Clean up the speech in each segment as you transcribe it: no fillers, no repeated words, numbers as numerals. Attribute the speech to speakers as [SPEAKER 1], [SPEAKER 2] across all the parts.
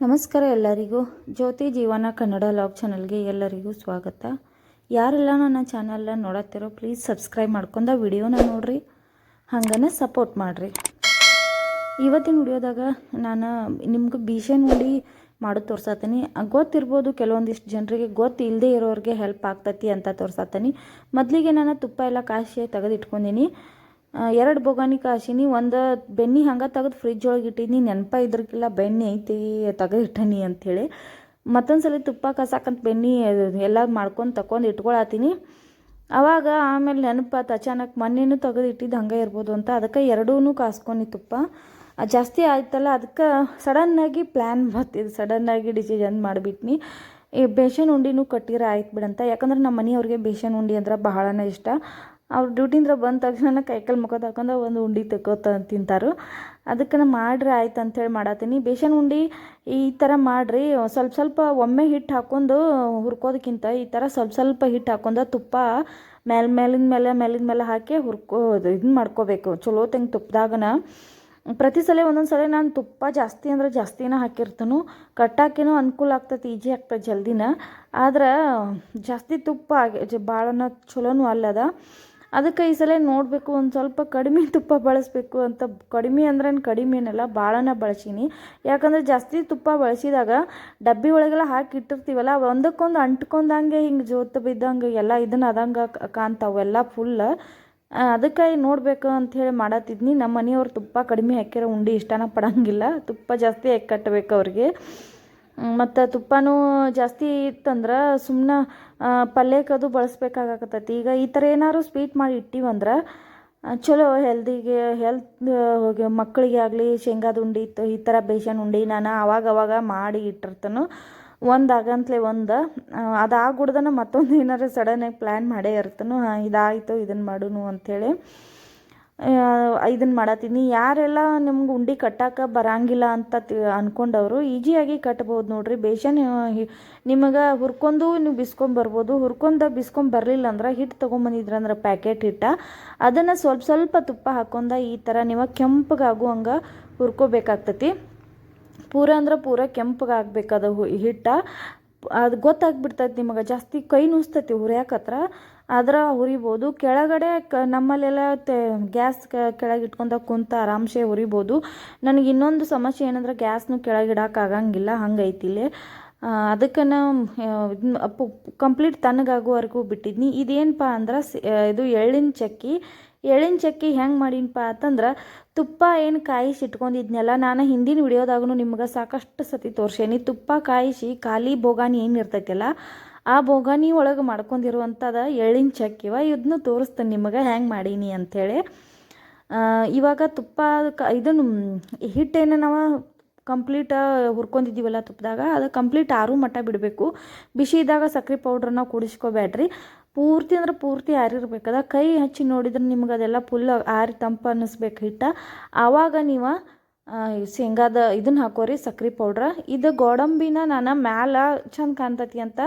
[SPEAKER 1] ನಮಸ್ಕಾರ ಎಲ್ಲರಿಗೂ. ಜ್ಯೋತಿ ಜೀವನ ಕನ್ನಡ ಲಾಗ್ ಚಾನಲ್ಗೆ ಎಲ್ಲರಿಗೂ ಸ್ವಾಗತ. ಯಾರೆಲ್ಲ ನನ್ನ ಚಾನಲ್ನ ನೋಡತ್ತಿರೋ ಪ್ಲೀಸ್ ಸಬ್ಸ್ಕ್ರೈಬ್ ಮಾಡ್ಕೊಂಡು ವಿಡಿಯೋನ ನೋಡ್ರಿ, ಹಂಗನೆ ಸಪೋರ್ಟ್ ಮಾಡಿರಿ. ಇವತ್ತಿನ ವಿಡಿಯೋದಾಗ ನಾನು ನಿಮ್ಗೆ ಬೀಸನ್ ಉಂಡಿ ಮಾಡೋದು ತೋರ್ಸತ್ತೀನಿ. ಗೊತ್ತಿರ್ಬೋದು ಕೆಲವೊಂದಿಷ್ಟು ಜನರಿಗೆ, ಗೊತ್ತಿಲ್ಲದೆ ಇರೋರಿಗೆ ಹೆಲ್ಪ್ ಆಗ್ತತಿ ಅಂತ ತೋರ್ಸತ್ತೀನಿ. ಮೊದಲಿಗೆ ನಾನು ತುಪ್ಪ ಎಲ್ಲ ಕಾಯಿಸಿ ತೆಗೆದಿಟ್ಕೊಂಡೀನಿ. 2 ಬೋಗಾನಿ ಕಾಯಿಸೀನಿ. ಒಂದು ಬೆಣ್ಣೆ ಹಂಗೆ ತೆಗೆದು ಫ್ರಿಜ್ ಒಳಗೆ ಇಟ್ಟಿನಿ. ನೆನಪ ಇದ್ರಕ್ಕಿಲ್ಲ ಬೆಣ್ಣೆ ಐತಿ ತೆಗೆದಿಟ್ಟನಿ ಅಂಥೇಳಿ. ಮತ್ತೊಂದು ಸಲ ತುಪ್ಪ ಕಾಸಕ್ಕಂತ ಬೆಣ್ಣೆ ಎಲ್ಲ ಮಾಡ್ಕೊಂಡು ತಗೊಂಡು ಇಟ್ಕೊಳತ್ತೀನಿ. ಆವಾಗ ಆಮೇಲೆ ನೆನಪಾತು ಅಚಾನಕ್ ಮೊನ್ನೆನೂ ತೆಗೆದು ಇಟ್ಟಿದ್ದು ಹಂಗೆ ಇರ್ಬೋದು ಅಂತ. ಅದಕ್ಕೆ ಎರಡೂ ಕಾಸ್ಕೊಂಡು ತುಪ್ಪ ಜಾಸ್ತಿ ಆಯ್ತಲ್ಲ, ಅದಕ್ಕೆ ಸಡನ್ನಾಗಿ ಪ್ಲ್ಯಾನ್ ಬರ್ತಿದ್ದು, ಸಡನ್ನಾಗಿ ಡಿಸಿಷನ್ ಮಾಡಿಬಿಟ್ನಿ. ಈ ಬೇಸನ್ ಉಂಡಿನೂ ಕಟ್ಟಿರ ಆಯ್ತು ಬಿಡಂತ. ಯಾಕಂದ್ರೆ ನಮ್ಮ ಮನೆಯವ್ರಿಗೆ ಬೇಸನ್ ಉಂಡಿ ಅಂದ್ರೆ ಬಹಳನೇ ಇಷ್ಟ. ಅವ್ರು ಡ್ಯೂಟಿಯಿಂದ ಬಂದ ತಕ್ಷಣ ಕೈಕಾಲು ಮುಖ ತಗೊಂಡು ಒಂದು ಉಂಡಿ ತಿಂತಾರೆ. ಅದಕ್ಕೆ ಮಾಡ್ರಿ ಆಯ್ತು ಅಂಥೇಳಿ ಮಾಡತ್ತೀನಿ. ಬೇಸನ್ ಉಂಡಿ ಈ ಥರ ಮಾಡಿರಿ. ಸ್ವಲ್ಪ ಒಮ್ಮೆ ಹಿಟ್ಟು ಹಾಕ್ಕೊಂಡು ಹುರ್ಕೋದಕ್ಕಿಂತ ಈ ಥರ ಸ್ವಲ್ಪ ಹಿಟ್ಟು ಹಾಕ್ಕೊಂಡು ತುಪ್ಪ ಮೇಲಿನ ಮೇಲೆ ಹಾಕಿ ಇದನ್ನ ಮಾಡ್ಕೋಬೇಕು. ಚಲೋ ತಂಗೆ ತುಪ್ಪದಾಗನ ಪ್ರತಿ ಸಲ ಒಂದೊಂದು ಸಲ ನಾನು ತುಪ್ಪ ಜಾಸ್ತಿ ಅಂದ್ರೆ ಜಾಸ್ತಿನ ಹಾಕಿರ್ತೀನಿ. ಕಟ್ಟಾಕಿನೂ ಅನುಕೂಲ ಆಗ್ತೈತಿ, ಈಜಿ ಆಗ್ತದೆ ಜಲ್ದಿನ. ಆದ್ರೆ ಜಾಸ್ತಿ ತುಪ್ಪ ಭಾಳನ ಚಲೋನೂ ಅಲ್ಲದ. ಅದಕ್ಕೆ ಈ ಸಲ ನೋಡಬೇಕು, ಒಂದು ಸ್ವಲ್ಪ ಕಡಿಮೆ ತುಪ್ಪ ಬಳಸಬೇಕು ಅಂತ. ಕಡಿಮೆ ಅಂದ್ರೆ ಕಡಿಮೆನಲ್ಲ, ಭಾಳನ ಬಳಸೀನಿ. ಯಾಕಂದರೆ ಜಾಸ್ತಿ ತುಪ್ಪ ಬಳಸಿದಾಗ ಡಬ್ಬಿ ಒಳಗೆಲ್ಲ ಹಾಕಿ ಇಟ್ಟಿರ್ತೀವಲ್ಲ, ಒಂದಕ್ಕೊಂದು ಅಂಟ್ಕೊಂಡಂಗೆ ಹಿಂಗೆ ಜೋತು ಬಿದ್ದಂಗೆ ಎಲ್ಲ ಇದನ್ನು ಅದಂಗೆ ಕಾಣ್ತಾವೆಲ್ಲ ಫುಲ್. ಅದಕ್ಕೆ ನೋಡಬೇಕು ಅಂಥೇಳಿ ಮಾಡತ್ತಿದ್ನಿ. ನಮ್ಮ ಮನೆಯವ್ರು ತುಪ್ಪ ಕಡಿಮೆ ಹಾಕಿರೋ ಉಂಡಿ ಇಷ್ಟನ ಪಡೋಂಗಿಲ್ಲ, ತುಪ್ಪ ಜಾಸ್ತಿ ಹಾಕಿ ಕಟ್ಟಬೇಕು ಅವ್ರಿಗೆ. ಮತ್ತು ತುಪ್ಪನೂ ಜಾಸ್ತಿ ಇತ್ತಂದ್ರೆ ಸುಮ್ಮನೆ ಪಲ್ಯಕ್ಕದು ಬಳಸ್ಬೇಕಾಗತ್ತೈತಿ. ಈಗ ಈ ಥರ ಏನಾದ್ರು ಸ್ವೀಟ್ ಮಾಡಿ ಇಟ್ಟಿವಂದ್ರೆ ಚಲೋ ಹೆಲ್ತ್ ಮಕ್ಕಳಿಗೆ ಆಗಲಿ ಶೇಂಗಾದ ಉಂಡಿ ಇತ್ತು, ಈ ಥರ ಬೇಸನ್ ಉಂಡಿ ನಾನು ಅವಾಗವಾಗ ಮಾಡಿ ಇಟ್ಟಿರ್ತಾನು. ಆಗಂತಲೇ ಅದಾಗ್ಬಿಡ್ದನ ಮತ್ತೊಂದು ಏನಾರು ಸಡನ್ನಾಗಿ ಪ್ಲ್ಯಾನ್ ಮಾಡೇ ಇರ್ತಾನು. ಇದಾಯಿತು ಇದನ್ನು ಮಾಡೋನು ಅಂಥೇಳಿ ಇದನ್ನು ಮಾಡತ್ತೀನಿ. ಯಾರೆಲ್ಲ ನಿಮ್ಗೆ ಉಂಡಿ ಕಟ್ಟಕ್ಕೆ ಬರಂಗಿಲ್ಲ ಅಂತ ಅಂದ್ಕೊಂಡವರು ಈಜಿಯಾಗಿ ಕಟ್ಬೋದು ನೋಡ್ರಿ. ಬೇಸನ್ ನಿಮಗೆ ಹುರ್ಕೊಂಡು ನೀವು ಬಿಸ್ಕೊಂಬರ್ಬೋದು. ಬಿಸ್ಕೊಂಬರ್ಲಿಲ್ಲ ಅಂದ್ರೆ ಹಿಟ್ಟು ತೊಗೊಂಬಂದಿದ್ರಂದ್ರೆ ಪ್ಯಾಕೆಟ್ ಹಿಟ್ಟು, ಅದನ್ನು ಸ್ವಲ್ಪ ತುಪ್ಪ ಹಾಕ್ಕೊಂಡು ಈ ಥರ ನೀವು ಕೆಂಪಗಾಗುವಂಗೆ ಹುರ್ಕೋಬೇಕಾಗ್ತತಿ. ಪೂರ ಕೆಂಪಗಾಗಬೇಕು ಅದು ಹಿಟ್ಟು. ಅದು ಗೊತ್ತಾಗ್ಬಿಡ್ತೈತಿ ನಿಮಗೆ. ಜಾಸ್ತಿ ಕೈ ನುಸ್ತೈತಿ ಹುರಿಯಾಕತ್ರ, ಹುರಿಬೋದು. ಕೆಳಗಡೆ ನಮ್ಮಲ್ಲೆಲ್ಲ ಗ್ಯಾಸ್ ಕೆಳಗೆ ಇಟ್ಕೊಂಡಾಗ ಕುಂತ ಆರಾಮ್ಸೆ ಹುರಿಬೋದು. ನನಗೆ ಇನ್ನೊಂದು ಸಮಸ್ಯೆ ಏನಂದ್ರೆ ಗ್ಯಾಸ್ನು ಕೆಳಗೆ ಇಡೋಕ್ಕಾಗಂಗಿಲ್ಲ, ಹಂಗೈತಿಲ್ಲಿ. ಅದಕ್ಕೆ ಕಂಪ್ಲೀಟ್ ತಣ್ಣಗಾಗುವವರೆಗೂ ಬಿಟ್ಟಿದ್ನಿ. ಇದೇನಪ್ಪ ಅಂದ್ರೆ ಇದು ಎಳ್ಳಿನ ಚಕ್ಕಿ ಹೆಂಗೆ ಮಾಡೀನಪ್ಪ ಅಂತಂದ್ರೆ, ತುಪ್ಪ ಏನು ಕಾಯಿಸಿ ಇಟ್ಕೊಂಡಿದ್ನಲ್ಲ, ನಾನು ಹಿಂದಿನ ವಿಡಿಯೋದಾಗೂ ನಿಮ್ಗೆ ಸಾಕಷ್ಟು ಸತಿ ತೋರ್ಸೇನಿ. ತುಪ್ಪ ಕಾಯಿಸಿ ಖಾಲಿ ಬೋಗಾನಿ ಏನು ಇರ್ತೈತಲ್ಲ, ಆ ಬೋಗಾನಿ ಒಳಗೆ ಮಾಡ್ಕೊಂಡಿರುವಂಥದ್ದು ಎಳ್ಳಿನ ಚಕ್ಕಿವ. ಇದನ್ನು ತೋರಿಸ್ತೇನೆ ನಿಮಗೆ ಹೆಂಗೆ ಮಾಡೀನಿ ಅಂಥೇಳಿ. ಇವಾಗ ತುಪ್ಪ ಇದನ್ನು ಹಿಟ್ಟೇನು ನಾವು ಕಂಪ್ಲೀಟ್ ಹುರ್ಕೊಂಡಿದ್ದೀವಲ್ಲ ತುಪ್ಪದಾಗ, ಅದು ಕಂಪ್ಲೀಟ್ ಆರು ಮಟ್ಟ ಬಿಡಬೇಕು. ಬಿಸಿ ಇದ್ದಾಗ ಸಕ್ಕರೆ ಪೌಡ್ರನ್ನ ಕೂಡಿಸ್ಕೋಬೇಡ್ರಿ. ಪೂರ್ತಿ ಆರಿರ್ಬೇಕದ. ಕೈ ಹಚ್ಚಿ ನೋಡಿದ್ರೆ ನಿಮ್ಗೆ ಅದೆಲ್ಲ ಫುಲ್ ಆರಿ ತಂಪು ಅನ್ನಿಸ್ಬೇಕು ಹಿಟ್ಟು. ಆವಾಗ ನೀವು ಶೇಂಗಾದ ಇದನ್ನು ಹಾಕೋರಿ ಸಕ್ಕರೆ ಪೌಡ್ರ. ಇದು ಗೋಡಂಬಿನ ನಾನು ಮ್ಯಾಲೆ ಚಂದ ಕಾಣ್ತತಿ ಅಂತ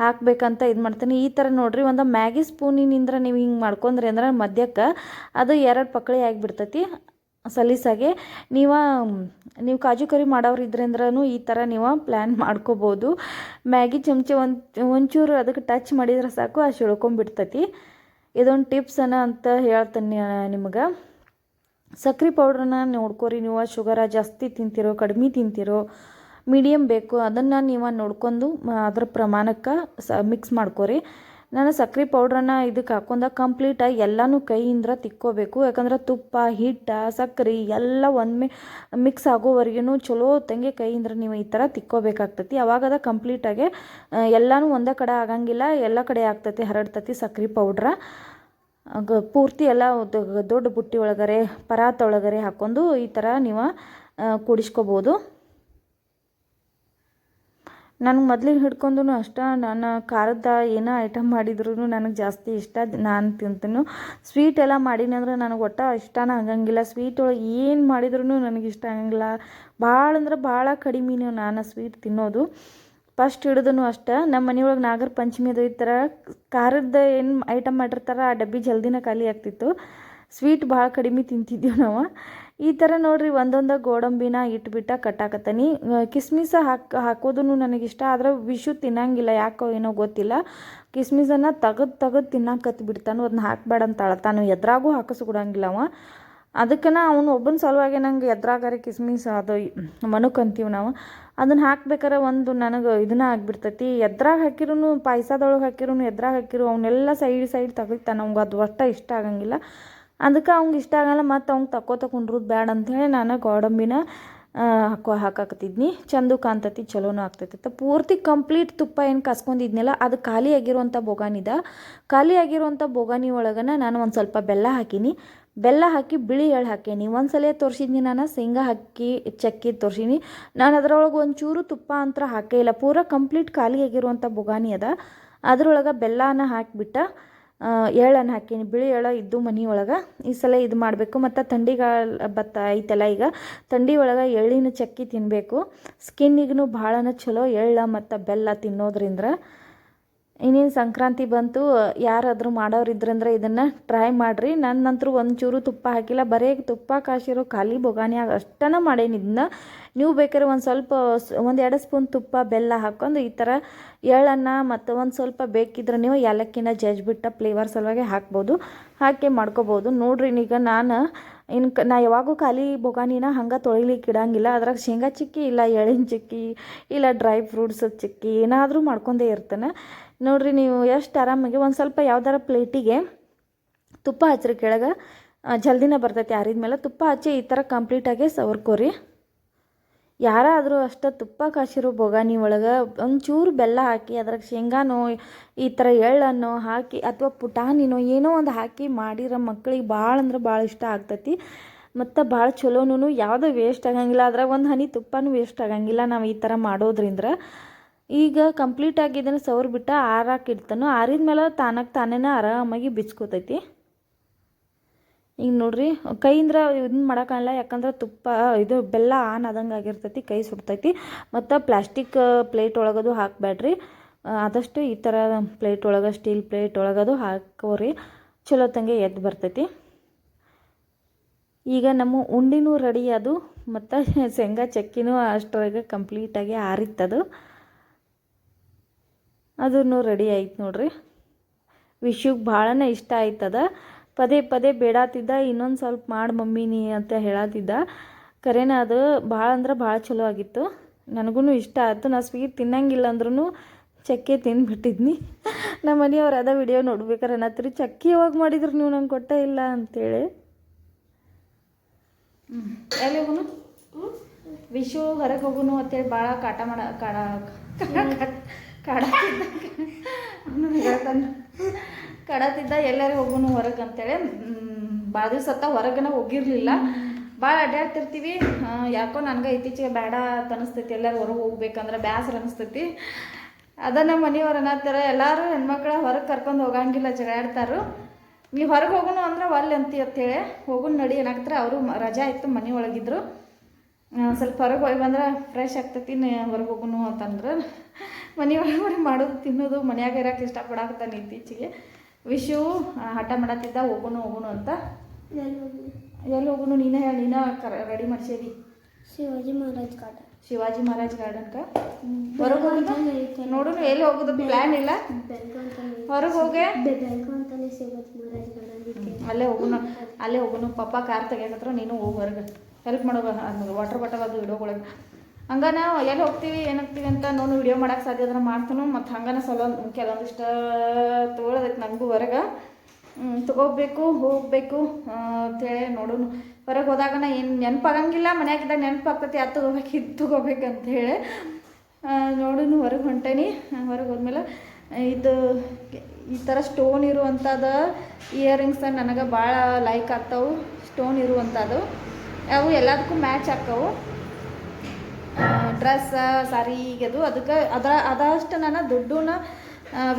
[SPEAKER 1] ಹಾಕ್ಬೇಕಂತ ಇದು ಮಾಡ್ತೀನಿ. ಈ ಥರ ನೋಡಿರಿ, ಒಂದು ಮ್ಯಾಗಿ ಸ್ಪೂನಿನಿಂದ ನೀವು ಹಿಂಗೆ ಮಾಡ್ಕೊಂಡ್ರಿ ಅಂದ್ರೆ ಮಧ್ಯಕ್ಕೆ ಅದು 2 ಪಕ್ಕಳಿ ಆಗಿಬಿಡ್ತೈತಿ ಸಲೀಸಾಗೆ. ನೀವು ಕಾಜು ಕರಿ ಮಾಡೋರು ಇದ್ರಂದ್ರೂ ಈ ಥರ ನೀವು ಪ್ಲ್ಯಾನ್ ಮಾಡ್ಕೋಬೋದು. ಮ್ಯಾಗಿ ಚಮಚ ಒಂಚೂರು ಅದಕ್ಕೆ ಟಚ್ ಮಾಡಿದ್ರೆ ಸಾಕು, ಅದು ಇಳ್ಕೊಂಬಿಡ್ತೈತಿ. ಇದೊಂದು ಟಿಪ್ಸನ ಅಂತ ಹೇಳ್ತೀನಿ ನಿಮಗೆ. ಸಕ್ಕರೆ ಪೌಡ್ರನ್ನ ನೋಡ್ಕೊರಿ ನೀವು. ಶುಗರ ಜಾಸ್ತಿ ತಿಂತಿರೋ ಕಡಿಮೆ ತಿಂತಿರೋ ಮೀಡಿಯಮ್ ಬೇಕು, ಅದನ್ನು ನೀವು ನೋಡ್ಕೊಂಡು ಅದ್ರ ಪ್ರಮಾಣಕ್ಕೆ ಮಿಕ್ಸ್ ಮಾಡ್ಕೊರಿ. ನಾನು ಸಕ್ಕರೆ ಪೌಡ್ರನ್ನ ಇದಕ್ಕೆ ಹಾಕೊಂಡಾಗ ಕಂಪ್ಲೀಟಾಗಿ ಎಲ್ಲನೂ ಕೈಯಿಂದ ತಿಕ್ಕೋಬೇಕು. ಯಾಕಂದ್ರೆ ತುಪ್ಪ, ಹಿಟ್ಟು, ಸಕ್ಕರೆ ಎಲ್ಲ ಒಮ್ಮೆ ಮಿಕ್ಸ್ ಆಗೋವರೆಗೂ ಚಲೋ ತಂಗೆ ಕೈಯಿಂದ ನೀವು ಈ ಥರ ತಿಕ್ಕೋಬೇಕಾಗ್ತತಿ. ಅವಾಗದ ಕಂಪ್ಲೀಟಾಗಿ ಎಲ್ಲನೂ ಒಂದೇ ಕಡೆ ಆಗಂಗಿಲ್ಲ, ಎಲ್ಲ ಕಡೆ ಆಗ್ತತಿ, ಹರಡ್ತತಿ ಸಕ್ಕರೆ ಪೌಡ್ರ. ಪೂರ್ತಿ ಎಲ್ಲ ದೊಡ್ಡ ಬುಟ್ಟಿ ಒಳಗರೆ ಪರಾತ ಒಳಗರೆ ಹಾಕ್ಕೊಂಡು ಈ ಥರ ನೀವು ಕೂಡಿಸ್ಕೋಬೋದು. ನನಗೆ ಮೊದಲಿಗೆ ಹಿಡ್ಕೊಂಡು ಅಷ್ಟ ನಾನು ಖಾರದ ಏನೋ ಐಟಮ್ ಮಾಡಿದ್ರು ನನಗೆ ಜಾಸ್ತಿ ಇಷ್ಟ, ನಾನು ತಿಂತೀನಿ. ಸ್ವೀಟ್ ಎಲ್ಲ ಮಾಡೀನಿ ಅಂದ್ರೆ ನನಗೆ ಒಟ್ಟು ಇಷ್ಟನ ಆಗಂಗಿಲ್ಲ. ಸ್ವೀಟ್ ಒಳಗೆ ಏನು ಮಾಡಿದ್ರು ನನಗೆ ಇಷ್ಟ ಆಗಂಗಿಲ್ಲ. ಭಾಳ ಅಂದ್ರೆ ಭಾಳ ಕಡಿಮೆನೇ ನಾನು ಸ್ವೀಟ್ ತಿನ್ನೋದು. ಫಸ್ಟ್ ಹಿಡಿದನು ಅಷ್ಟೇ. ನಮ್ಮ ಮನೆಯೊಳಗೆ ನಾಗರ ಪಂಚಮಿದು ಈ ಥರ ಖಾರದ ಏನು ಐಟಮ್ ಮಾಡಿರ್ತಾರೆ, ಆ ಡಬ್ಬಿ ಜಲ್ದಿನ ಖಾಲಿ ಆಗ್ತಿತ್ತು. ಸ್ವೀಟ್ ಭಾಳ ಕಡಿಮೆ ತಿಂತಿದ್ದೀವಿ ನಾವು. ಈ ಥರ ನೋಡಿರಿ ಒಂದೊಂದು ಗೋಡಂಬಿನ ಇಟ್ಬಿಟ್ಟು ಕಟ್ಟಾಕತ್ತೀನಿ. ಕಿಸ್ಮಿಸ ಹಾಕೋದು ನನಗಿಷ್ಟ, ಆದ್ರೆ ವಿಶು ತಿನ್ನಂಗಿಲ್ಲ, ಯಾಕೋ ಏನೋ ಗೊತ್ತಿಲ್ಲ. ಕಿಸ್ಮಿಸನ್ನು ತೆಗೆದು ತಿನ್ನಕತ್ತು ಬಿಡ್ತಾನು, ಅದನ್ನ ಹಾಕಬೇಡ ಅಂತ ಅಳ್ತಾನು, ಎದ್ರಾಗೂ ಹಾಕಿಸ್ಕೊಡಂಗಿಲ್ಲ ಅವ. ಅದಕ್ಕೆ ಅವನು ಒಬ್ಬನ ಸಲುವಾಗಿ ನಂಗೆ ಎದ್ರಾಗಾರೆ ಕಿಸ್ಮಿಸ್ ಅದು ಮನುಕ್ ಅಂತೀವಿ ನಾವು, ಅದನ್ನು ಹಾಕ್ಬೇಕಾರೆ ಒಂದು ನನಗೆ ಇದನ್ನ ಆಗಿಬಿಡ್ತೈತಿ. ಎದ್ರಾಗ ಹಾಕಿರೂ ಪಾಯಸದೊಳಗೆ ಹಾಕಿರೂ ಎದ್ರಾಗ ಹಾಕಿರು ಅವನ್ನೆಲ್ಲ ಸೈಡ್ ತೆಗಿತಾನೆ, ಅವ್ಗೆ ಅದು ಒಟ್ಟು ಇಷ್ಟ ಆಗಂಗಿಲ್ಲ. ಅದಕ್ಕೆ ಅವ್ಗೆ ಇಷ್ಟ ಆಗಲ್ಲ, ಮತ್ತು ಅವ್ಗೆ ತಕ್ಕೊಂಡ್ರದ್ದು ಬೇಡ ಅಂಥೇಳಿ ನಾನು ಗೋಡಂಬಿನ ಹಾಕಾಕತ್ತಿದ್ನಿ. ಚಂದ ಕಾಣ್ತೈತಿ, ಚಲೋನೂ ಆಗ್ತೈತಿ. ಪೂರ್ತಿ ಕಂಪ್ಲೀಟ್ ತುಪ್ಪ ಏನು ಕಾಸ್ಕೊಂಡಿದ್ನಲ್ಲ ಅದು ಖಾಲಿ ಆಗಿರುವಂಥ ಬೋಗಾನಿದ. ಖಾಲಿ ಆಗಿರುವಂಥ ಬೋಗಾನಿ ಒಳಗನ ನಾನು ಒಂದು ಸ್ವಲ್ಪ ಬೆಲ್ಲ ಹಾಕೀನಿ. ಬೆಲ್ಲ ಹಾಕಿ ಬಿಳಿ ಎಳ್ಳು ಹಾಕೀನಿ. ಒಂದು ಸಲ ತೋರಿಸಿದ್ನಿ ನಾನು ಶೇಂಗಾ ಹಾಕಿ ಚಕ್ಕಿ ತೋರಿಸೀನಿ. ನಾನು ಅದರೊಳಗೆ ಒಂಚೂರು ತುಪ್ಪ ಅಂತ ಹಾಕೇ ಇಲ್ಲ, ಪೂರ ಕಂಪ್ಲೀಟ್ ಖಾಲಿ ಆಗಿರುವಂಥ ಬೋಗಾನಿ ಅದ. ಅದ್ರೊಳಗೆ ಬೆಲ್ಲನ ಹಾಕಿಬಿಟ್ಟು ಎಳ್ಳನ್ನು ಹಾಕೀನಿ. ಬಿಳಿ ಎಳ್ಳು ಇದ್ದು ಮನೆ ಒಳಗೆ. ಈ ಸಲ ಇದು ಮಾಡಬೇಕು. ಮತ್ತು ಥಂಡಿಗಾಲ ಐತಲ್ಲ, ಈಗ ಥಂಡಿ ಒಳಗೆ ಎಳ್ಳಿನ ಚಕ್ಕಿ ತಿನ್ನಬೇಕು. ಸ್ಕಿನ್ನಿಗೂ ಭಾಳನ ಚಲೋ ಎಳ್ಳು ಮತ್ತು ಬೆಲ್ಲ ತಿನ್ನೋದ್ರಿಂದ. ಇನ್ನೇನು ಸಂಕ್ರಾಂತಿ ಬಂತು, ಯಾರಾದರೂ ಮಾಡೋರಿದ್ರಂದ್ರೆ ಇದನ್ನು ಟ್ರೈ ಮಾಡಿರಿ. ನನ್ನಂತರೂ ಒಂಚೂರು ತುಪ್ಪ ಹಾಕಿಲ್ಲ, ಬರೀ ತುಪ್ಪ ಕಾಸಿರೋ ಖಾಲಿ ಬೊಗಾನಿಯಾಗ ಅಷ್ಟನ ಮಾಡೇನಿ. ಇದನ್ನ ನೀವು ಬೇಕಾದ್ರೆ ಒಂದು 2 ಸ್ಪೂನ್ ತುಪ್ಪ ಬೆಲ್ಲ ಹಾಕ್ಕೊಂಡು ಈ ಥರ ಎಳ್ಳನ್ನು ಮತ್ತು ಒಂದು ಸ್ವಲ್ಪ ಬೇಕಿದ್ರೆ ನೀವು ಏಲಕ್ಕಿನ ಜಜ್ಬಿಟ್ಟು ಫ್ಲೇವರ್ ಸಲುವಾಗಿ ಹಾಕ್ಬೋದು, ಹಾಕಿ ಮಾಡ್ಕೋಬೋದು. ನೋಡ್ರಿ ಈಗ ನಾ ಯಾವಾಗೂ ಖಾಲಿ ಬೊಗಾನಿನ ಹಂಗೆ ತೊಳಿಲಿಕ್ಕೆ ಇಡಂಗಿಲ್ಲ. ಅದ್ರಾಗ ಶೇಂಗಾ ಚಿಕ್ಕಿ ಇಲ್ಲ ಎಳ್ಳಿನ ಚಿಕ್ಕಿ ಇಲ್ಲ ಡ್ರೈ ಫ್ರೂಟ್ಸ್ ಚಿಕ್ಕಿ ಏನಾದರೂ ಮಾಡ್ಕೊಂಡೇ ಇರ್ತಾನೆ. ನೋಡಿರಿ ನೀವು ಎಷ್ಟು ಆರಾಮಾಗಿ ಒಂದು ಸ್ವಲ್ಪ ಯಾವ್ದಾರ ಪ್ಲೇಟಿಗೆ ತುಪ್ಪ ಹಚ್ಚಿರಿ, ಕೆಳಗೆ ಜಲ್ದಿನೇ ಬರ್ತೈತಿ. ಆರಿದ್ಮೇಲೆ ತುಪ್ಪ ಹಚ್ಚಿ ಈ ಥರ ಕಂಪ್ಲೀಟಾಗಿ ಸವರ್ಕೋರಿ. ಯಾರಾದರೂ ಅಷ್ಟೇ ತುಪ್ಪ ಕಾಸಿರೋ ಬೊಗಾನಿ ಒಳಗೆ ಒಂಚೂರು ಬೆಲ್ಲ ಹಾಕಿ ಅದ್ರಾಗ ಶೇಂಗಾನೋ ಈ ಥರ ಎಳ್ಳನ್ನು ಹಾಕಿ ಅಥವಾ ಪುಟಾಣಿನೋ ಏನೋ ಒಂದು ಹಾಕಿ ಮಾಡಿರೋ ಮಕ್ಳಿಗೆ ಭಾಳ ಅಂದ್ರೆ ಭಾಳ ಇಷ್ಟ ಆಗ್ತೈತಿ. ಮತ್ತು ಭಾಳ ಚಲೋನು, ಯಾವುದೂ ವೇಸ್ಟ್ ಆಗಂಗಿಲ್ಲ. ಅದ್ರಾಗ ಒಂದು ಹನಿ ತುಪ್ಪನೂ ವೇಸ್ಟ್ ಆಗಂಗಿಲ್ಲ ನಾವು ಈ ಥರ ಮಾಡೋದ್ರಿಂದ. ಈಗ ಕಂಪ್ಲೀಟಾಗಿ ಇದನ್ನು ಸವರ್ಬಿಟ್ಟು ಆರಾಕಿಡ್ತಾನು. ಆರಿದ್ಮೇಲೆ ತಾನೇ ಆರಾಮಾಗಿ ಬಿಚ್ಕೋತೈತಿ. ಈಗ ನೋಡ್ರಿ ಕೈಯಿಂದ ಇದನ್ನ ಮಾಡೋಕ್ಕಾಗಲ್ಲ, ಯಾಕಂದ್ರೆ ಇದು ಬೆಲ್ಲ ಆನ್ ಆದಂಗೆ ಆಗಿರ್ತೈತಿ, ಕೈ ಸುಡ್ತೈತಿ. ಮತ್ತು ಪ್ಲಾಸ್ಟಿಕ್ ಪ್ಲೇಟ್ ಒಳಗದು ಹಾಕಬೇಡ್ರಿ, ಆದಷ್ಟು ಈ ಥರ ಪ್ಲೇಟ್ ಒಳಗೆ ಸ್ಟೀಲ್ ಪ್ಲೇಟ್ ಒಳಗದು ಹಾಕೋರಿ, ಚಲೋ ತಂಗೆ ಎದ್ದು ಬರ್ತೈತಿ. ಈಗ ನಮ್ಮ ಉಂಡಿನೂ ರೆಡಿ ಅದು, ಮತ್ತು ಶೇಂಗಾ ಚಕ್ಕಿನೂ ಅಷ್ಟರೊಳಗೆ ಕಂಪ್ಲೀಟಾಗಿ ಆರಿತ್ತದು, ಅದನ್ನು ರೆಡಿ ಆಯ್ತು ನೋಡ್ರಿ. ವಿಶುಗೆ ಭಾಳನೇ ಇಷ್ಟ ಆಯ್ತದ. ಪದೇ ಬೇಡಾತಿದ್ದ, ಇನ್ನೊಂದು ಸ್ವಲ್ಪ ಮಾಡಿ ಮಮ್ಮಿ ನೀ ಅಂತ ಹೇಳತ್ತಿದ್ದ. ಕರೆನ ಅದು ಭಾಳ ಅಂದ್ರೆ ಭಾಳ ಚಲೋ ಆಗಿತ್ತು, ನನಗೂ ಇಷ್ಟ ಆಯಿತು. ನಾ ಸ್ವೀಟ್ ತಿನ್ನಂಗಿಲ್ಲ ಅಂದ್ರೂ ಚಕ್ಕೆ ತಿಂದುಬಿಟ್ಟಿದ್ನಿ. ನಮ್ಮ ಮನೆಯವ್ರು ಅದ ವಿಡಿಯೋ ನೋಡ್ಬೇಕಾರೆ ಅನ್ನತ್ರಿ, ಚಕ್ಕಿ ಯಾವಾಗ ಮಾಡಿದ್ರು ನೀವು ನಂಗೆ ಕೊಟ್ಟೇ ಇಲ್ಲ ಅಂತೇಳಿ. ಎಲ್ಲಿ ಹೋಗುನು ವಿಶು ಹೊರಗೆ ಹೋಗುನು ಅಂತೇಳಿ ಭಾಳ ಕಾಡತ್ತಿದ್ದ ಎಲ್ಲರೂ ಹೋಗುನು ಹೊರಗೆ ಅಂತೇಳಿ. ಭಾಳ ದಿವಸ ಹೊರಗನ ಹೋಗಿರಲಿಲ್ಲ, ಭಾಳ ಅಡ್ಡಾಡ್ತಿರ್ತೀವಿ. ಯಾಕೋ ನನಗೆ ಇತ್ತೀಚೆಗೆ ಬೇಡ ಅಂತ ಅನಿಸ್ತೈತಿ, ಎಲ್ಲರೂ ಹೊರಗೆ ಹೋಗ್ಬೇಕಂದ್ರೆ ಬೇಸರ ಅನಿಸ್ತೈತಿ. ಅದನ್ನು ಮನೆಯವ್ರು ಅನ್ನತ್ತಾರೆ, ಎಲ್ಲರೂ ಹೆಣ್ಮಕ್ಳ ಹೊರಗೆ ಕರ್ಕೊಂಡು ಹೋಗಂಗಿಲ್ಲ, ಜಗಾಡ್ತಾರು. ನೀವು ಹೊರಗೆ ಹೋಗೋನು ಅಂದ್ರೆ ಒಲ್ಲೆ ಅಂತೇಳಿ ಹೋಗೋಣ ನಡಿ ಏನಾಗ್ತಾರೆ. ಅವರು ರಜಾ ಇತ್ತು, ಮನೆ ಒಳಗಿದ್ರು. ಸ್ವಲ್ಪ ಹೊರಗೆ ಹೋಗಿ ಬಂದ್ರೆ ಫ್ರೆಶ್ ಆಗ್ತೈತಿ, ಹೊರಗೆ ಹೋಗೋನು ಅಂತಂದ್ರೆ ಮನೆಯೊಳಗೆ ಮಾಡೋದು ತಿನ್ನೋದು ಮನ್ಯಾಗ ಇರೋಕೆ ಇಷ್ಟಪಡಾಕತ್ತಾನೆ ಇತ್ತೀಚೆಗೆ. ವಿಶು ಹಠ ಮಾಡತ್ತಿದ್ದ ಹೋಗೋನು ಅಂತ. ಎಲ್ಲಿ ಹೋಗೋನು ನೀನೇ ಹೇಳಿ, ರೆಡಿ ಮಾಡಿಸೇದಿ. ಶಿವಾಜಿ ಮಹಾರಾಜ್ ಗಾರ್ಡನ್ಗೆ ಹೊರಗೆ ಹೋಗೋದು ನೋಡು. ಎಲ್ಲಿ ಹೋಗೋದು ಪ್ಲ್ಯಾನ್ ಇಲ್ಲ, ಹೊರಗೆ ಹೋಗಿ ಅಲ್ಲೇ ಹೋಗೋನು. ಪಪ್ಪ ಕಾರ್ ತೆಗಿಯಕತ್ರ, ನೀನು ಹೋಗಿ ಹೊರಗೆ ಹೆಲ್ಪ್ ಮಾಡೋ, ವಾಟರ್ ಬಾಟಲ್ ಅದು ಇಡೋಗೊಳಗೆ. ಹಂಗೆ ನಾವು ಎಲ್ಲಿ ಹೋಗ್ತೀವಿ ಏನಾಗ್ತೀವಿ ಅಂತ ನಾನು ವಿಡಿಯೋ ಮಾಡೋಕ್ಕೆ ಸಾಧ್ಯ ಆದ್ರೆ ಮಾಡ್ತಾನು. ಮತ್ತು ಹಂಗನ ಕೆಲವೊಂದಿಷ್ಟ ತೊಗೊಳೋದೈತೆ ನನಗೂ ಹೊರಗೆ ತೊಗೋಬೇಕು, ಹೋಗಬೇಕು ಅಂತೇಳಿ ನೋಡೋನು. ಹೊರಗೆ ಹೋದಾಗನ ಏನು ನೆನಪಾಗಂಗಿಲ್ಲ, ಮನ್ಯಾಗಿದ್ದಾಗ ನೆನಪಾಗ್ತೈತಿ, ಅದು ತೊಗೋಬೇಕು ಇದು ತೊಗೋಬೇಕಂತೇಳಿ ನೋಡೋನು. ಹೊರಗೆ ಹೊಂಟೇನಿ. ಹೊರಗೆ ಹೋದ್ಮೇಲೆ ಇದು ಈ ಥರ ಸ್ಟೋನ್ ಇರುವಂಥದ್ದು ಇಯರಿಂಗ್ಸ್ ನನಗೆ ಭಾಳ ಲೈಕ್ ಆಗ್ತಾವೆ. ಸ್ಟೋನ್ ಇರುವಂಥದ್ದು ಅವು ಎಲ್ಲದಕ್ಕೂ ಮ್ಯಾಚ್ ಆಗ್ತಾವೆ. ಡ್ರೆಸ್ ಸಾರಿಗೆದು ಅದಕ್ಕೆ ಅದಷ್ಟು ನಾನು ದುಡ್ಡನ್ನ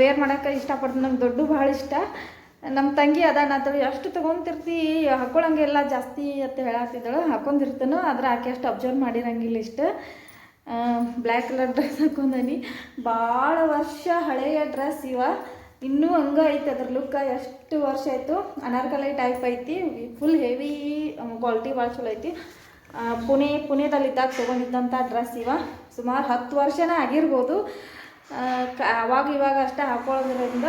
[SPEAKER 1] ವೇರ್ ಮಾಡೋಕ್ಕೆ ಇಷ್ಟಪಡ್ತೀನಿ. ನಂಗೆ ದುಡ್ಡು ಭಾಳ ಇಷ್ಟ. ನಮ್ಮ ತಂಗಿ ಅದಾನತ್ತಳು, ಎಷ್ಟು ತೊಗೊತಿರ್ತಿ, ಹಾಕ್ಕೊಳಂಗೆಲ್ಲ ಜಾಸ್ತಿ ಅಂತ ಹೇಳತ್ತಿದ್ದಳು. ಹಾಕ್ಕೊಂಡಿರ್ತಾನೋ, ಆದ್ರೆ ಆಕೆ ಅಷ್ಟು ಅಬ್ಸರ್ವ್ ಮಾಡಿರಂಗಿಲ್ಲ. ಇಷ್ಟು ಬ್ಲ್ಯಾಕ್ ಕಲರ್ ಡ್ರೆಸ್ ಹಾಕೊಂಡನಿ, ಭಾಳ ವರ್ಷ ಹಳೆಯ ಡ್ರೆಸ್ ಇವ. ಇನ್ನೂ ಹಂಗೆ ಐತಿ ಅದ್ರ ಲುಕ್ಕ. ಎಷ್ಟು ವರ್ಷ ಆಯಿತು. ಅನಾರ್ಕಲಿ ಟೈಪ್ ಐತಿ, ಫುಲ್ ಹೆವಿ ಕ್ವಾಲಿಟಿ ಭಾಳ ಚಲೋ ಐತಿ. ಪುಣೆದಲ್ಲಿದ್ದಾಗ ತೊಗೊಂಡಿದ್ದಂಥ ಡ್ರೆಸ್ ಸುಮಾರು 10 ವರ್ಷನೇ ಆಗಿರ್ಬೋದು. ಅವಾಗ ಇವಾಗ ಅಷ್ಟೇ ಹಾಕೊಳ್ಳೋದ್ರಿಂದ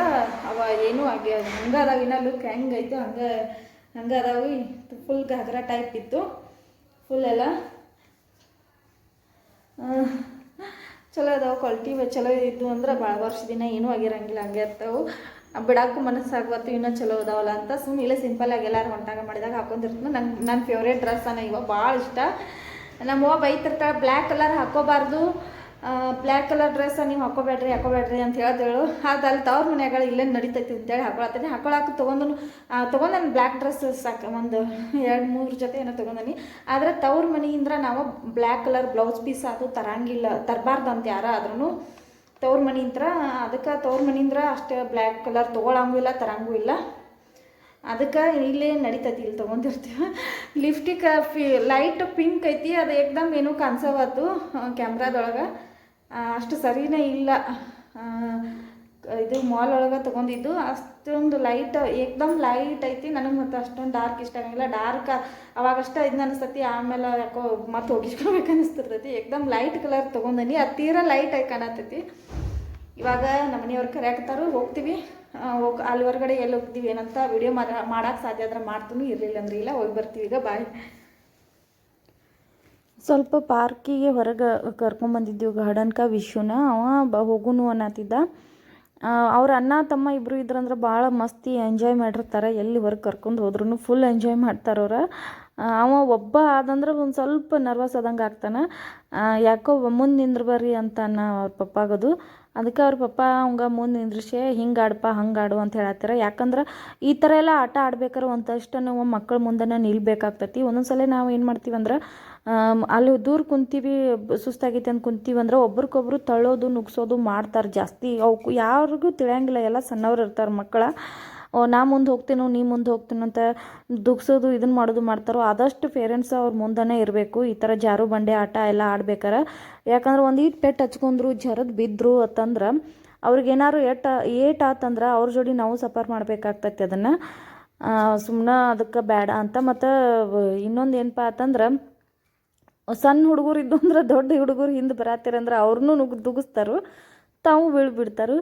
[SPEAKER 1] ಅವ ಏನೂ ಆಗಿ ಹಂಗೆ ಅದಾವ. ಇನ್ನೂ ಲುಕ್ ಹೆಂಗೈತೆ ಹಂಗೆ ಅದಾವು. ಫುಲ್ ಘಾಗ್ರಾ ಟೈಪ್ ಇತ್ತು ಫುಲ್ ಎಲ್ಲ. ಚಲೋ ಅದಾವೆ, ಕ್ವಾಲಿಟಿ ಚಲೋ ಇದ್ದು ಅಂದ್ರೆ ಭಾಳ ವರ್ಷ ದಿನ ಏನೂ ಆಗಿರಂಗಿಲ್ಲ, ಹಂಗೆ ಇರ್ತಾವೆ. ಬಿಡಾಕು ಮನಸ್ಸಾಗ್ಬತ್ತು ಇನ್ನೂ ಚಲೋ ಅದಾವಲ್ಲ ಅಂತ ಸುಮ್ಮನೆ ಇಲ್ಲೇ ಸಿಂಪಲ್ಲಾಗಿ ಎಲ್ಲರೂ ಹೊಂಟಾಗ ಮಾಡಿದಾಗ ಹಾಕೊಂಡಿರ್ತೀನಿ. ನನ್ನ ಫೇವ್ರೇಟ್ ಡ್ರೆಸ್ ಇವಾಗ ಭಾಳ ಇಷ್ಟ. ನಮ್ಮವ್ವ ಬೈತಿರ್ತಾಳೆ, ಬ್ಲ್ಯಾಕ್ ಕಲರ್ ಹಾಕೋಬಾರ್ದು, ಬ್ಲ್ಯಾಕ್ ಕಲರ್ ಡ್ರೆಸ್ ನೀವು ಹಾಕೋಬೇಡ್ರಿ ಅಂತ ಹೇಳಿದಳು. ಅದು ಅಲ್ಲಿ ತವ್ರ ಮನ್ಯಾಗ ಇಲ್ಲೇ ನಡೀತೈತಿ ಅಂತೇಳಿ ಹಾಕೊಳಕ್ಕೆ ತೊಗೊಂಡನು ಬ್ಲ್ಯಾಕ್ ಡ್ರೆಸ್ ಸಾಕು. ಒಂದು 2-3 ಜೊತೆ ಏನೋ ತೊಗೊಂಡನಿ. ಆದರೆ ತವ್ರ ಮನೆಯಿಂದ ನಾವು ಬ್ಲ್ಯಾಕ್ ಕಲರ್ ಬ್ಲೌಸ್ ಪೀಸ್ ಅದು ತರಬಾರ್ದಂತ ಯಾರಾದ್ರೂ ತವ್ರ ಮನೆಯಿಂದ. ಅದಕ್ಕೆ ತವ್ರ ಮನೆಯಿಂದ ಅಷ್ಟೇ ಬ್ಲ್ಯಾಕ್ ಕಲರ್ ತೊಗೊಳಂಗೂ ಇಲ್ಲ, ತರಂಗೂ ಇಲ್ಲ. ಅದಕ್ಕೆ ಇಲ್ಲೇ ನಡೀತೈತಿ, ಇಲ್ಲಿ ತೊಗೊಂಡಿರ್ತೀವಿ. ಲಿಪ್ಸ್ಟಿಕ್ ಲೈಟ್ ಪಿಂಕ್ ಐತಿ, ಅದು ಏಕ್ದಮ್ ಏನೂ ಕಾಣಿಸವತ್ತು ಕ್ಯಾಮ್ರಾದೊಳಗೆ, ಅಷ್ಟು ಸರಿನೇ ಇಲ್ಲ. ಇದು ಮಾಲ್ ಒಳಗೆ ತೊಗೊಂಡಿದ್ದು ಅಷ್ಟೊಂದು ಲೈಟ್, ಏಕ್ದಮ್ ಲೈಟ್ ಐತಿ. ನನಗೆ ಮತ್ತು ಅಷ್ಟೊಂದು ಡಾರ್ಕ್ ಇಷ್ಟ ಆಗಂಗಿಲ್ಲ. ಡಾರ್ಕ್ ಅವಾಗಷ್ಟೇ ಇದನ್ನ ಅನಿಸ್ತೈತಿ, ಆಮೇಲೆ ಯಾಕೋ ಮತ್ತೆ ಹೋಗಿಸ್ಕೊಳ್ಬೇಕು ಅನಿಸ್ತಿರ್ತೈತಿ. ಏಕ್ದಮ್ ಲೈಟ್ ಕಲರ್ ತೊಗೊಂಡನಿ, ಅದು ತೀರಾ ಲೈಟ್ ಆಗಿ ಕಾಣತೈತಿ. ಇವಾಗ ನಮ್ಮ ಮನೆಯವ್ರು ಕರೆಯಾಕ್ತಾರು, ಹೋಗ್ತೀವಿ. ಅಲ್ಲಿ ಹೊರಗಡೆ ಎಲ್ಲಿ ಹೋಗ್ತೀವಿ ಏನಂತ ವಿಡಿಯೋ ಮಾಡೋಕ್ಕೆ ಸಾಧ್ಯ ಆದ್ರೆ ಮಾಡ್ತೀನಿ, ಇರಲಿಲ್ಲ ಅಂದ್ರೆ ಇಲ್ಲ. ಹೋಗಿ ಬರ್ತೀವಿ. ಈಗ ಬಾಯ್. ಸ್ವಲ್ಪ ಪಾರ್ಕಿಗೆ ಹೊರಗೆ ಕರ್ಕೊಂಬಂದಿದ್ದೀವಿ ಗಾರ್ಡನ್ಕ. ವಿಶ್ವನ ಅವ ಹೋಗುನು ಅನ್ನತ್ತಿದ್ದ. ಅವ್ರ ಅಣ್ಣ ತಮ್ಮ ಇಬ್ಬರು ಇದ್ರಂದ್ರೆ ಭಾಳ ಮಸ್ತಿ ಎಂಜಾಯ್ ಮಾಡಿರ್ತಾರೆ. ಎಲ್ಲಿ ಹೊರಗೆ ಕರ್ಕೊಂಡು ಹೋದ್ರೂ ಫುಲ್ ಎಂಜಾಯ್ ಮಾಡ್ತಾರವ್ರ. ಅವ ಒಬ್ಬ ಆದಂದ್ರೆ ಒಂದು ಸ್ವಲ್ಪ ನರ್ವಸ್ ಆದಂಗೆ ಆಗ್ತಾನೆ. ಯಾಕೋ ಮುಂದೆ ನಿಂದ್ರ ಬರ್ರಿ ಅಂತಾನ ಅವ್ರ ಪಪ್ಪಾಗದು. ಅದಕ್ಕೆ ಅವ್ರ ಪಪ್ಪ ಅವಂಗೆ ಮುಂದೆ ನಿಂದ್ರಿಸಿ ಹಿಂಗೆ ಆಡಪ್ಪ ಹಂಗೆ ಆಡು ಅಂತ ಹೇಳತ್ತಾರೆ. ಯಾಕಂದ್ರೆ ಈ ಥರ ಎಲ್ಲ ಆಟ ಆಡ್ಬೇಕಾರೆ ಒಂದಷ್ಟು ನಾವು ಮಕ್ಕಳ ಮುಂದೆ ನಿಲ್ಬೇಕಾಗ್ತೈತಿ. ಒಂದೊಂದು ಸಲ ನಾವು ಏನು ಮಾಡ್ತೀವಿ ಅಂದ್ರೆ ಅಲ್ಲಿ ದೂರ ಕುಂತೀವಿ, ಸುಸ್ತಾಗೈತೆ ಅಂತ ಕುಂತೀವಿ ಅಂದ್ರೆ ಒಬ್ರಿಗೊಬ್ರು ತಳ್ಳೋದು ನುಗ್ಸೋದು ಮಾಡ್ತಾರೆ ಜಾಸ್ತಿ. ಅವಕ್ಕೂ ಯಾರಿಗೂ ತಿಳಿಯಂಗಿಲ್ಲ, ಎಲ್ಲ ಸಣ್ಣವ್ರು ಇರ್ತಾರೆ ಮಕ್ಕಳ. ನಾ ಮುಂದೆ ಹೋಗ್ತೀನೋ ನೀ ಮುಂದೆ ಹೋಗ್ತೀನೋ ಅಂತ ದುಗ್ಸೋದು ಇದನ್ನು ಮಾಡೋದು ಮಾಡ್ತಾರೋ. ಆದಷ್ಟು ಪೇರೆಂಟ್ಸ್ ಅವ್ರ ಮುಂದೆನೇ ಇರಬೇಕು ಈ ಥರ ಜಾರು ಬಂಡೆ ಆಟ ಎಲ್ಲ ಆಡ್ಬೇಕಾರೆ. ಯಾಕಂದ್ರೆ ಒಂದು ಪೆಟ್ಟು ಹಚ್ಕೊಂಡ್ರು ಜರದ್ ಬಿದ್ದರು ಅಂತಂದ್ರೆ ಅವ್ರಿಗೇನಾದ್ರು ಏಟ್ ಆತಂದ್ರೆ ಅವ್ರ ಜೋಡಿ ನಾವು ಸಫರ್ ಮಾಡಬೇಕಾಗ್ತೈತಿ. ಅದನ್ನು ಸುಮ್ಮನೆ ಅದಕ್ಕೆ ಬೇಡ ಅಂತ. ಮತ್ತು ಇನ್ನೊಂದು ಏನಪ್ಪ ಅಂತಂದ್ರೆ ಸಣ್ಣ ಹುಡುಗರು ಇದ್ದು ಅಂದ್ರೆ ದೊಡ್ಡ ಹುಡುಗರು ಹಿಂದೆ ಬರತ್ತಿರಂದ್ರೆ ಅವ್ರನ್ನೂ ದುಗಿಸ್ತಾರೆ, ತಾವು ಬೀಳ್ಬಿಡ್ತಾರೆ.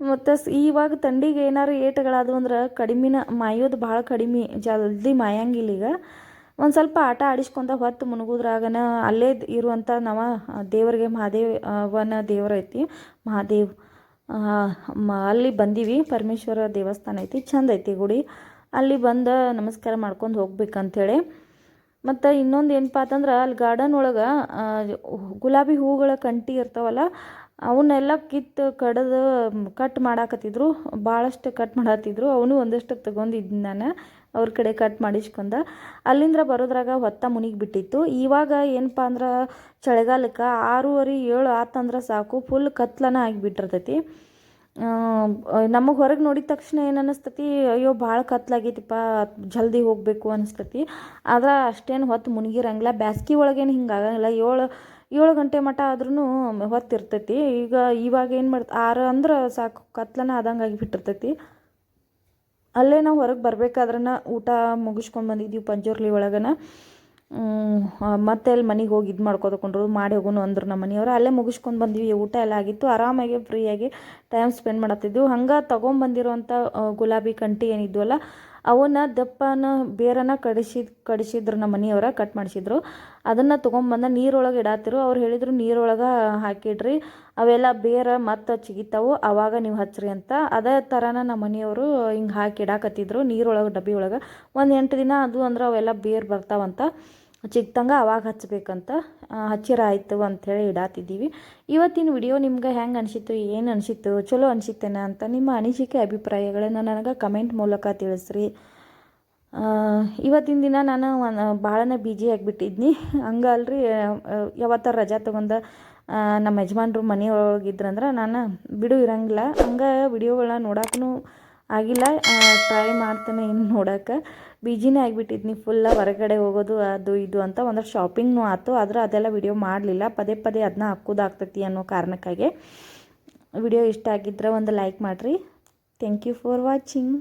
[SPEAKER 1] ಮತ್ತು ಇವಾಗ ಥಂಡಿಗೆ ಏನಾರು ಏಟುಗಳಾದವು ಅಂದ್ರೆ ಕಡಿಮೆನ ಮಾಯೋದು ಭಾಳ ಕಡಿಮೆ, ಜಲ್ದಿ ಮಾಯಂಗಿಲ್ಲ. ಈಗ ಒಂದು ಸ್ವಲ್ಪ ಆಟ ಆಡಿಸ್ಕೊಂಡ ಹೊತ್ತು ಮುನುಗುದ್ರಾಗನ ಅಲ್ಲೇ ಇರುವಂಥ ನಾವು ದೇವರಿಗೆ ಮಹಾದೇವನ ದೇವ್ರು ಐತಿ, ಮಹಾದೇವ್ ಅಲ್ಲಿ ಬಂದೀವಿ. ಪರಮೇಶ್ವರ ದೇವಸ್ಥಾನ ಐತಿ, ಚಂದ ಐತಿ ಗುಡಿ. ಅಲ್ಲಿ ಬಂದು ನಮಸ್ಕಾರ ಮಾಡ್ಕೊಂಡು ಹೋಗ್ಬೇಕಂಥೇಳಿ. ಮತ್ತು ಇನ್ನೊಂದು ಏನಪ್ಪ ಅಂತಂದ್ರೆ ಅಲ್ಲಿ ಗಾರ್ಡನ್ ಒಳಗೆ ಗುಲಾಬಿ ಹೂಗಳ ಕಂಟಿ ಇರ್ತಾವಲ್ಲ, ಅವನ್ನೆಲ್ಲ ಕಡ್ದು ಕಟ್ ಮಾಡಾಕತ್ತಿದ್ರು. ಭಾಳಷ್ಟು ಕಟ್ ಮಾಡತ್ತಿದ್ರು. ಅವನು ಒಂದಷ್ಟು ತೊಗೊಂಡಿದ್ದು ನಾನು ಅವ್ರ ಕಡೆ ಕಟ್ ಮಾಡಿಸ್ಕೊಂಡ. ಅಲ್ಲಿಂದ ಬರೋದ್ರಾಗ ಹೊತ್ತ ಮುನಿಗೆ ಬಿಟ್ಟಿತ್ತು. ಇವಾಗ ಏನಪ್ಪ ಅಂದ್ರೆ ಚಳಿಗಾಲಕ್ಕೆ 6:30-7 ಆತಂದ್ರೆ ಸಾಕು, ಫುಲ್ ಕತ್ಲನ ಆಗಿಬಿಟ್ಟಿರ್ತೈತಿ. ನಮಗೆ ಹೊರಗೆ ನೋಡಿದ ತಕ್ಷಣ ಏನು ಅನ್ನಿಸ್ತತಿ, ಅಯ್ಯೋ ಭಾಳ ಕತ್ಲಾಗೈತಿಪ್ಪ, ಜಲ್ದಿ ಹೋಗಬೇಕು ಅನ್ನಿಸ್ತತಿ. ಆದ್ರೆ ಅಷ್ಟೇನು ಹೊತ್ತು ಮುನಿಗಿರಂಗಿಲ್ಲ. ಬ್ಯಾಸ್ಗೆ ಒಳಗೇನು ಹಿಂಗಾಗಂಗಿಲ್ಲ. 7 ಗಂಟೆ ಮಟ್ಟ ಆದ್ರೂ ಹೊತ್ತಿರ್ತೈತಿ. ಇವಾಗ ಏನು 6 ಅಂದ್ರೆ ಸಾಕು, ಕತ್ಲನ ಆದಂಗೆ ಆಗಿಬಿಟ್ಟಿರ್ತೈತಿ. ಅಲ್ಲೇ ನಾವು ಹೊರಗೆ ಬರ್ಬೇಕಾದ್ರನ ಊಟ ಮುಗಿಸ್ಕೊಂಡು ಬಂದಿದ್ದೀವಿ ಪಂಜುರ್ಲಿ ಒಳಗನ. ಮತ್ತೆ ಅಲ್ಲಿ ಮನೆಗೆ ಹೋಗಿ ಇದು ಮಾಡ್ಕೊತಕೊಂಡ್ರು, ಮಾಡಿ ಹೋಗೋನು ಅಂದರು ನಮ್ಮ ಮನೆಯವರು. ಅಲ್ಲೇ ಮುಗಿಸ್ಕೊಂಡು ಬಂದ್ವಿ. ಊಟ ಎಲ್ಲ ಆಗಿತ್ತು. ಆರಾಮಾಗಿ ಫ್ರೀಯಾಗಿ ಟೈಮ್ ಸ್ಪೆಂಡ್ ಮಾಡತ್ತಿದ್ವಿ. ಹಂಗೆ ತೊಗೊಂಬಂದಿರೋಂಥ ಗುಲಾಬಿ ಕಂಟಿ ಏನಿದ್ವಲ್ಲ ಅವನ್ನ ದಪ್ಪನ ಬೇರನ್ನು ಕಡಿಸಿದ್ರು ನಮ್ಮ ಮನೆಯವರ, ಕಟ್ ಮಾಡಿಸಿದ್ರು. ಅದನ್ನು ತೊಗೊಂಬಂದು ನೀರೊಳಗೆ ಇಡಾತಿರು. ಅವ್ರು ಹೇಳಿದರು ನೀರೊಳಗೆ ಹಾಕಿಡ್ರಿ, ಅವೆಲ್ಲ ಬೇರೆ ಮತ್ತು ಚಿಗಿತಾವು, ಆವಾಗ ನೀವು ಹಚ್ಚಿರಿ ಅಂತ. ಅದೇ ಥರನ ನಮ್ಮ ಮನೆಯವರು ಹಿಂಗೆ ಹಾಕಿ ಇಡಾಕತ್ತಿದ್ರು ನೀರೊಳಗೆ, ಡಬ್ಬಿ ಒಳಗೆ. ಒಂದು 8 ದಿನ ಅದು ಅಂದ್ರೆ ಅವೆಲ್ಲ ಬೇರು ಬರ್ತಾವಂತ, ಚಿಕ್ತಂಗೆ ಅವಾಗ ಹಚ್ಬೇಕಂತ. ಹಚ್ಚಿರ ಆಯ್ತು ಅಂಥೇಳಿ ಇಡಾತಿದ್ದೀವಿ. ಇವತ್ತಿನ ವಿಡಿಯೋ ನಿಮ್ಗೆ ಹೆಂಗೆ ಅನಿಸಿತ್ತು, ಏನು ಅನಿಸಿತ್ತು, ಚಲೋ ಅನಿಸಿತ್ತೇನೆ ಅಂತ ನಿಮ್ಮ ಅನಿಸಿಕೆ ಅಭಿಪ್ರಾಯಗಳನ್ನು ನನಗೆ ಕಮೆಂಟ್ ಮೂಲಕ ತಿಳಿಸ್ರಿ. ಇವತ್ತಿನ ದಿನ ನಾನು ಭಾಳನೇ ಬಿಜಿ ಆಗಿಬಿಟ್ಟಿದ್ನಿ. ಹಂಗಲ್ರಿ, ಯಾವತ್ತಾರ ರಜಾ ತೊಗೊಂಡು ನಮ್ಮ ಯಜಮಾನ್ರು ಮನೆಯೊಳಗಿದ್ರಂದ್ರೆ ನಾನು ಬಿಡು ಇರಂಗಿಲ್ಲ. ಹಂಗೆ ವಿಡಿಯೋಗಳನ್ನ ನೋಡೋಕ್ಕೂ ಆಗಿಲ್ಲ. ಟ್ರೈ ಮಾಡ್ತೇನೆ ಇನ್ನು ನೋಡೋಕೆ. ಬಿಜಿನೇ ಆಗಿಬಿಟ್ಟಿದ್ನಿ ಫುಲ್ಲ. ಹೊರಗಡೆ ಹೋಗೋದು ಅದು ಇದು ಅಂತ. ಒಂದಷ್ಟು ಶಾಪಿಂಗ್ನೂ ಆಯ್ತು, ಆದ್ರೆ ಅದೆಲ್ಲ ವಿಡಿಯೋ ಮಾಡಲಿಲ್ಲ. ಪದೇ ಅದನ್ನ ಹಾಕೋದಾಗ್ತೈತಿ ಅನ್ನೋ ಕಾರಣಕ್ಕಾಗಿ. ವಿಡಿಯೋ ಇಷ್ಟ ಆಗಿದ್ರೆ ಒಂದು ಲೈಕ್ ಮಾಡಿರಿ. Thank you for watching.